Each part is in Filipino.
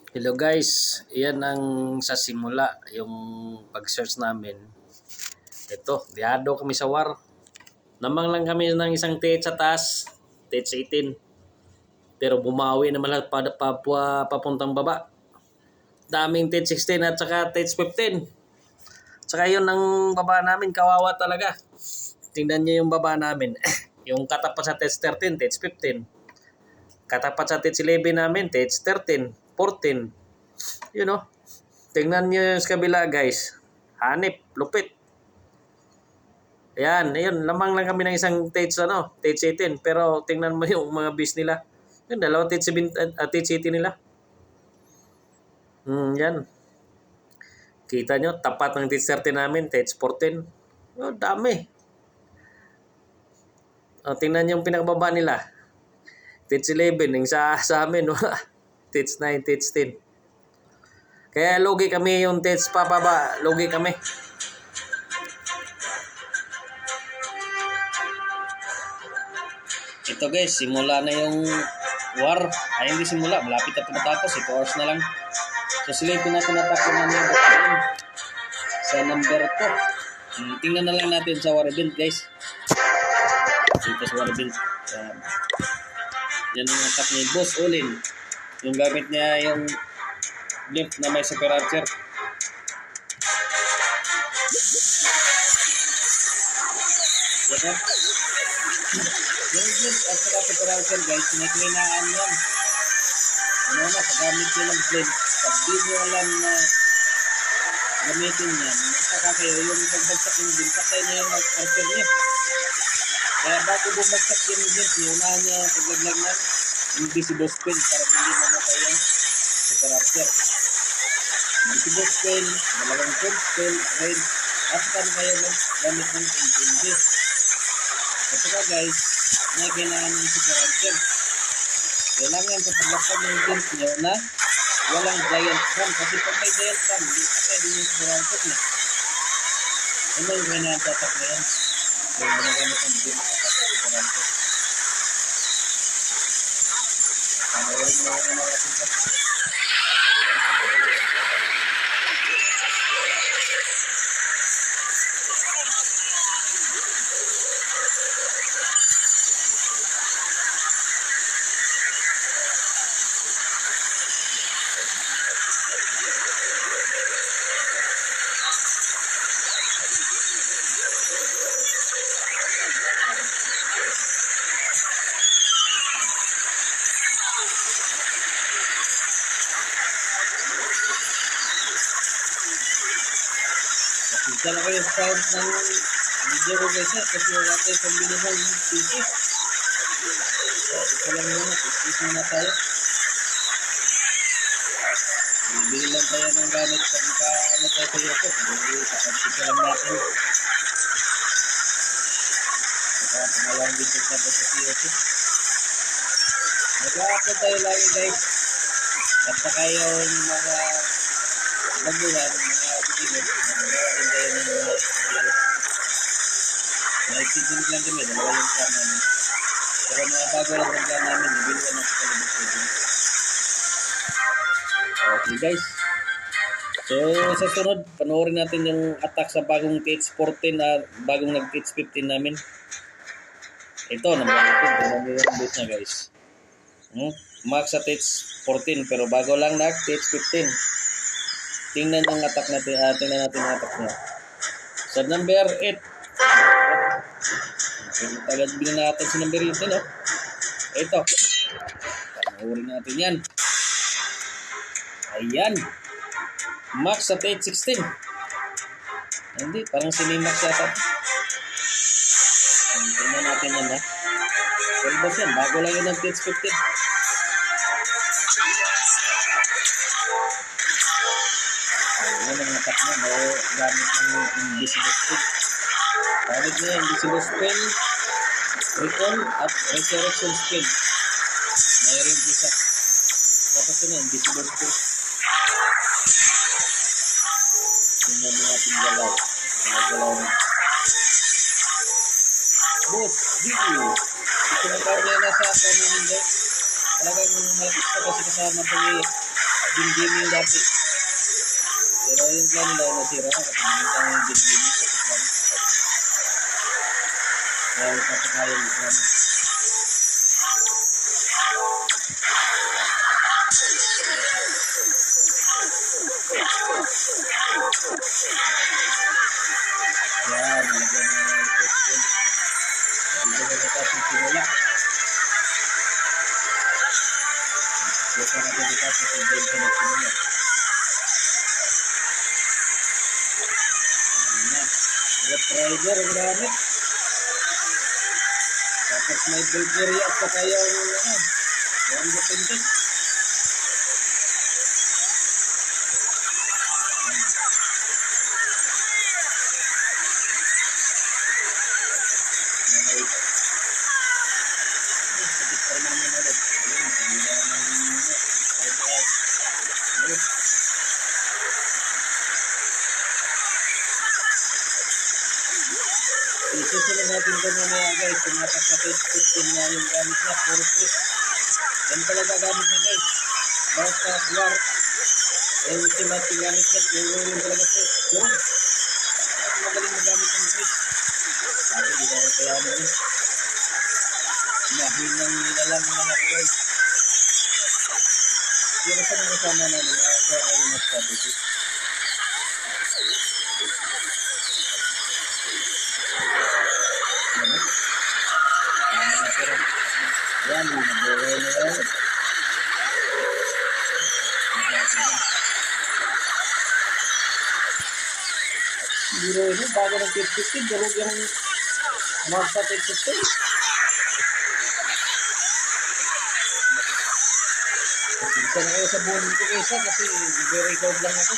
Hello guys, yan ang sa simula, yung pag-search namin. Ito, diado kami sa war. Namang lang kami ng isang TH sa taas, TH 18. Pero bumawi naman lahat papuntang baba. Daming TH 16 at saka TH 15. Saka yun ang baba namin, kawawa talaga. Tingnan nyo yung baba namin. Yung katapat sa TH 13, TH 15. Katapat sa TH 11 namin, TH 13, 14. You know, tingnan nyo yung sa kabila guys. Hanip, lupit. Ayan, ayun, lamang lang kami ng isang TH 18. Pero tingnan mo yung mga bis nila. Yung dalawang TH 18 nila. Yan. Kita nyo, tapat ng TH 13 namin, TH 14. Oh, dami. Tingnan nyo yung pinakababa nila. TH 11, yung sa amin, TH 9, TH 10. Kaya lugi kami yung TH pababa, lugi kami. Ito guys, simula na yung war. Ay hindi simula, malapit na tumatapos. 2 hours na lang. So sila yung tinatak ko namin sa number 2. Tingnan na lang natin sa war event guys. Ito sa war event. Yan ang attack ni Boss Olin. Yung gamit niya yung blimp na may super archer. Yan. Yung blimp at saka super archer guys, sinaklinaan yan. Ano na, paggamit nyo ng blade, pag di nyo alam na gamitin yan, saka kayo yung pagbagsak yung blade, patay na yung archer niya. Kaya bago bumagsak yung blade, unahan niya paglaglag na invisible spell para hindi mamatay yung super archer. Invisible spell, dalawang cold spell, raid, at saka kayo gamit ng infinity. At saka guys, may kailangan ng super archer. Kailangan sa paglakad ng games nyo na walang giant bomb. Kasi pag may giant bomb, hindi ka pwede yung surrounded na. Ano yung kaya natatak na yan? So, managamit ang games sa surrounded. Panoorin mo ako na natin ka. Kita na kayo sa sound ng video ko guys kasi wala tayo pambili ng PC. So, ito lang muna. Istis muna tayo. Bibili lang tayo ng gamit sa ano tayo sa YouTube. Kakabisita lang natin. Saka pangalawang video na po sa YouTube. Nag-upload tayo lagi guys. At saka yung mga baguhan, mga video. Naisipin lang kami, dalawa yung plan namin. Pero mga bago lang ang plan namin, nabiluan na sa kalabas. Okay guys. So sa sunod, panoorin natin yung attack sa bagong TH14 na bagong nag-TH15 namin. Ito, number 1 base na guys. Max sa TH14 pero bago lang nag-TH15. Tingnan yung attack natin, tingnan natin yung attack niya. Sa number 8. Tagad bilhin natin sa number 8, no? Ito. Panoorin natin yan. Ayan. Max sa TH16. Hindi, parang sini-max yata. Tingnan natin yan, ha? Pero yan, bago lang yun ang TH15. Ayan ang attack niya. Gamit ng invisible spell. Gamit niya invisible spell, recall, at resurrection spell. Mayroon isa. Tapos yun ang invisible spell. Tingnan mo natin galaw. Galaw na. Boss, Gigi. Ito na parang na sa ako namin guys. Talagang malapit ka kasi kasama ito ni Team Gaming dati. Pero yung plan nila nasira kasi binigyan yung Team Gaming sa plan. Kaya ipapakayan yung plan. Yan, nalagyan na yung question. Dito na natin simula. Dito na natin dito sa dito na simula. What rider ang gamit. Tapos may Bulgaria at saka yung Wanda Pintes. Sakit pa naman yun ulit. Ayun, sinila ng isusunod natin ito mamaya guys. Tumatak sa face 15 na yung gamit niya. Puro strip. Yan talaga gamit niya guys. Bawat sa war. Yung simat yung gamit niya. Yung talaga strip. Doon. Magaling na gamit ng strip. Sabi di ba kaya mo yun. Mahinang nila lang mga guys. Pero sa mga kasama namin. Ako ay mga strategy. Yan, nabuhay na yan. Biro ini bago ng 50-50, durog yung Mazda 50-50. Isa na kayo sa buhay ko kaysa kasi very good lang ako.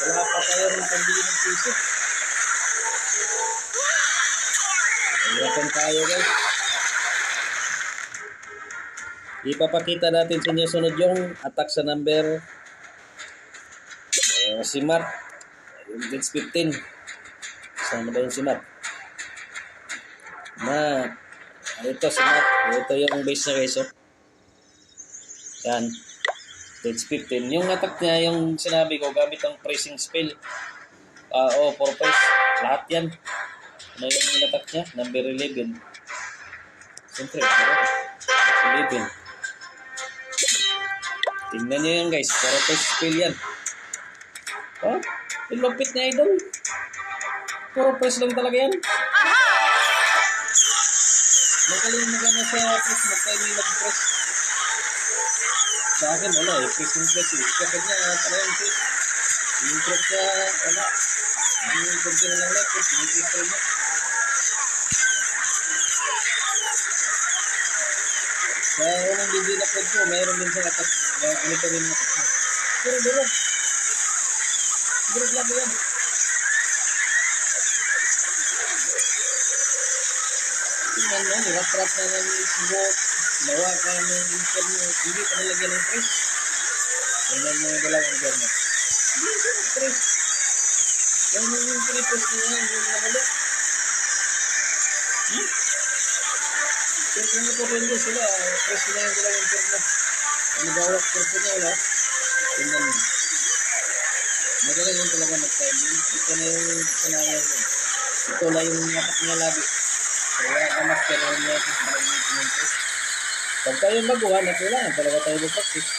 Wala pa tayo rin pambili ng piso. Ayakan tayo guys. Ipapakita natin sa inyo sunod yung attack sa number si Mark. Yung Dex 15. Sama ba yung si Mark? Ito si Mark. Ito yung base niya guys. Yan. Dex 15. Yung attack niya, yung sinabi ko, gamit ang pressing spell. For press. Lahat yan. Ano yung attack niya? Number 11. Siyempre, 11. Tingnan nyo yan guys. Para press spell yan. Ilupit niya idol. Puro press lang talaga yan. Magaling magana sa press. Magkain mag-press. Sa akin wala eh. Press yung press. Kapag niya talagang press. Yung press niya wala. Yung konti na lang lang. Press. Sinipipre niya. Sa unang hindi na press ko. Mayroon din sa atas. Ano pa rin natin. Pero dito. Durog lang yan. Tingnan mo, nirat-rat na ng isbot. Nawa ka ng internet. Hindi ka nalagyan ng press. Tingnan mo yung dalawang internet. Hindi ka ng press. Yung press niya, yung namali. Pero kung napapendo sila, press na yung dalawang internet. Ang nagawak press na wala. Tingnan mo. Magaling yung talaga mag-timing. Ito na yung kanayan mo. Ito na yung atak niya lagi. Kaya ka-master na niya kung maraming pinuntos. Pag tayo magawa, na kailangan talaga tayo mag-practice.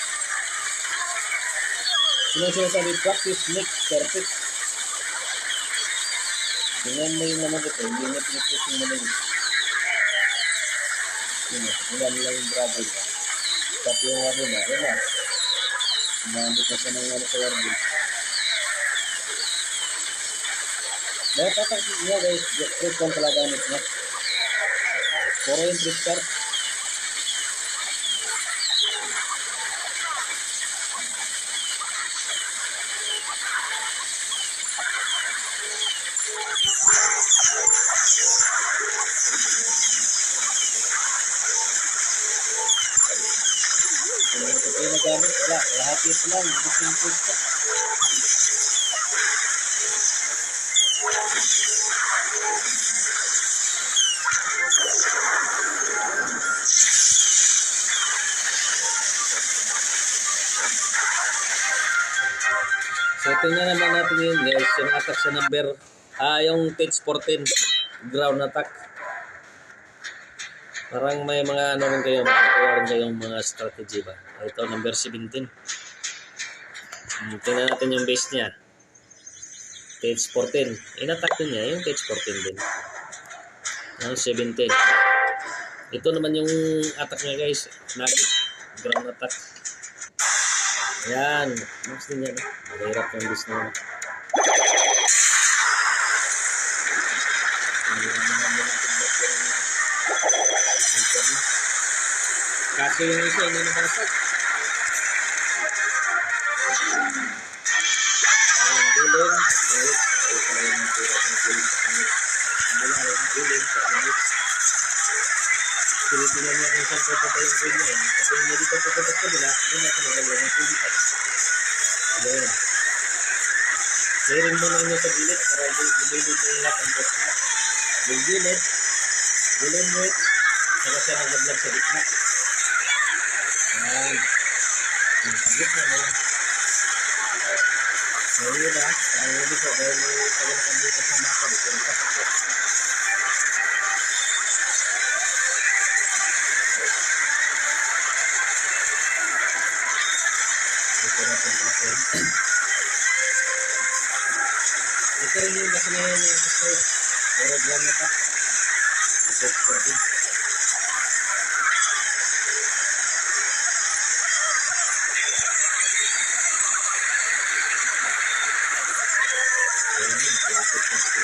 Sino sinasabi, practice makes perfect. Tingnan mo yung naman ito. Hindi na pinipus yung malamig. Wala nila yung bravo niya. Tapi yung wari na. Wala. Umamit na siya ng ano sa wari. Dahil tatakit niya guys, press kong talaga gamit niya. Puro yung press card. Kung ito kayo nagamit, wala. Lahat ito lang. Gusto yung press card. So, tingnan naman natin yun guys, yung attack sa number, yung stage 14, ground attack. Parang may mga ano rin kayo, makakuha rin kayong mga strategy ba. Ito, number 17. Tingnan natin yung base niya. Stage 14. In-attack din niya, yung stage 14 din. 17. Ito naman yung attack niya guys, ground attack. Ayan, max din yan. Mahirap yung base niya. Kaso yung isa, hindi nabasag. Ayan, duling. Tinitingnan niya kung saan pupunta yung queen niya. Kasi hindi dito pupunta sa nila, doon na siya nagalagay ng queen. Ayan. Clearing mo na inyo sa gilid para bilid na yung lahat ang pot niya. Yung gilid, gulong wet, saka siya nagaglag sa gitna. Ayan. Sa gitna na yun. Ngayon na, ang hindi ko, dahil may pagalakan dito sa masa, dito yung pasok ko. Ito na itong pasok. Ito rin yung kasi ngayon yung pasok. Pero lang na pa. Ito po din. Ayan yun, malapit na siya.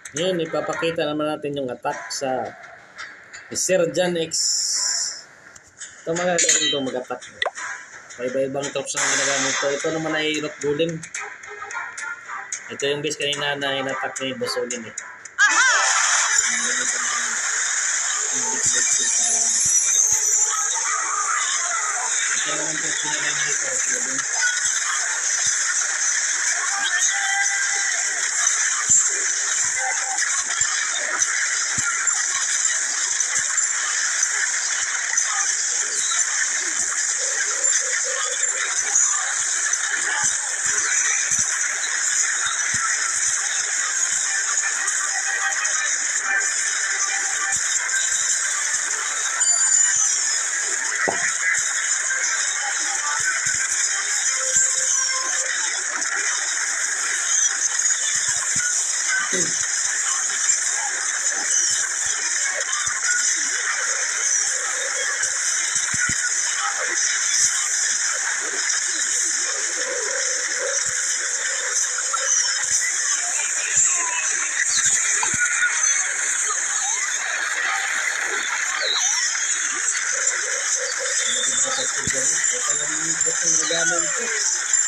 Ngayon, ipapakita naman natin yung attack sa Sergeant X. Ito mga ganun ito mag-attack. Iba-ibang troops ang ginagamit ito. Ito naman ay rock golem. Ito yung base kanina na in-attack ni Bosolin eh. Ito naman ito ginagamit ito. Rock golem.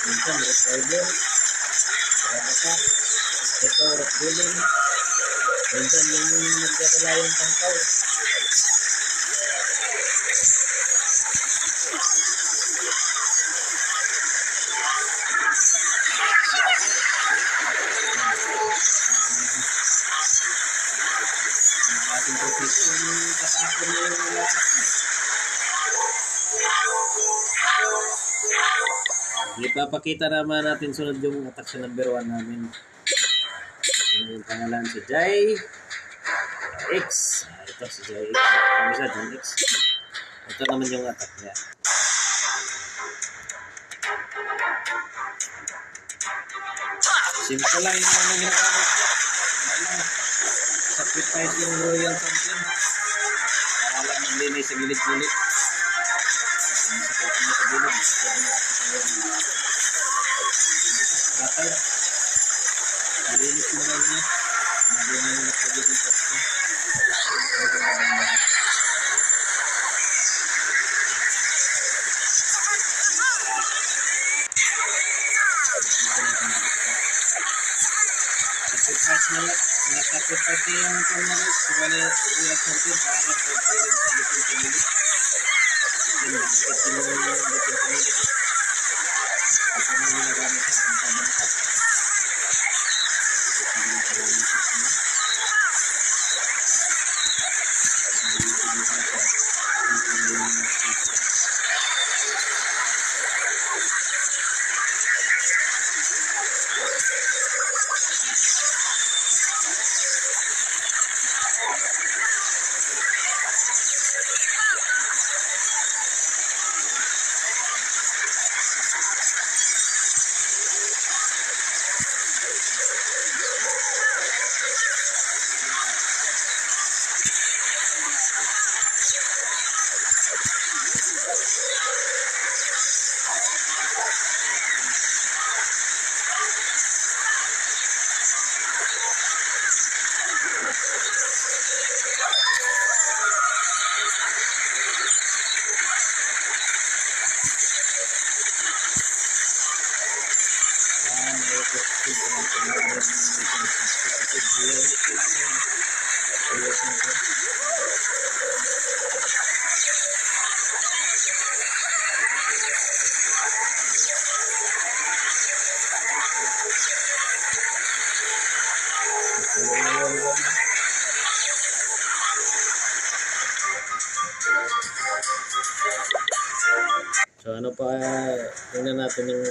Minsan recorder, ito rock golem, minsan yung nagdadala yung pangkaw. Ang ating professor, yung tatapon niya yung mga anak niya. Ipapakita naman natin sunod yung attack sa number 1 namin. Ano yung pangalan? Si Jai X. Ito si Jai X. Ang isa, Jai X. Ito naman yung attack niya. Simple lang yung ano ginagamit niya. Ano, sacrifice yung royal something. Para lang maglinis sa gilid-gilid. Kasi masakit mo sa gilid. Batay. Malinis mo lang niya. Magaling mo na pagiging tapos. Sacrifice na lang. Na-sacrifice niya yung pamalit. Kaya royal something. Para lang pagpirin sa likod sa gilid. Kasi nakakit mo yung likod sa gilid. Kasi mo yung nagamit siya. Ang sabang ka. So ano pa, tingnan natin yung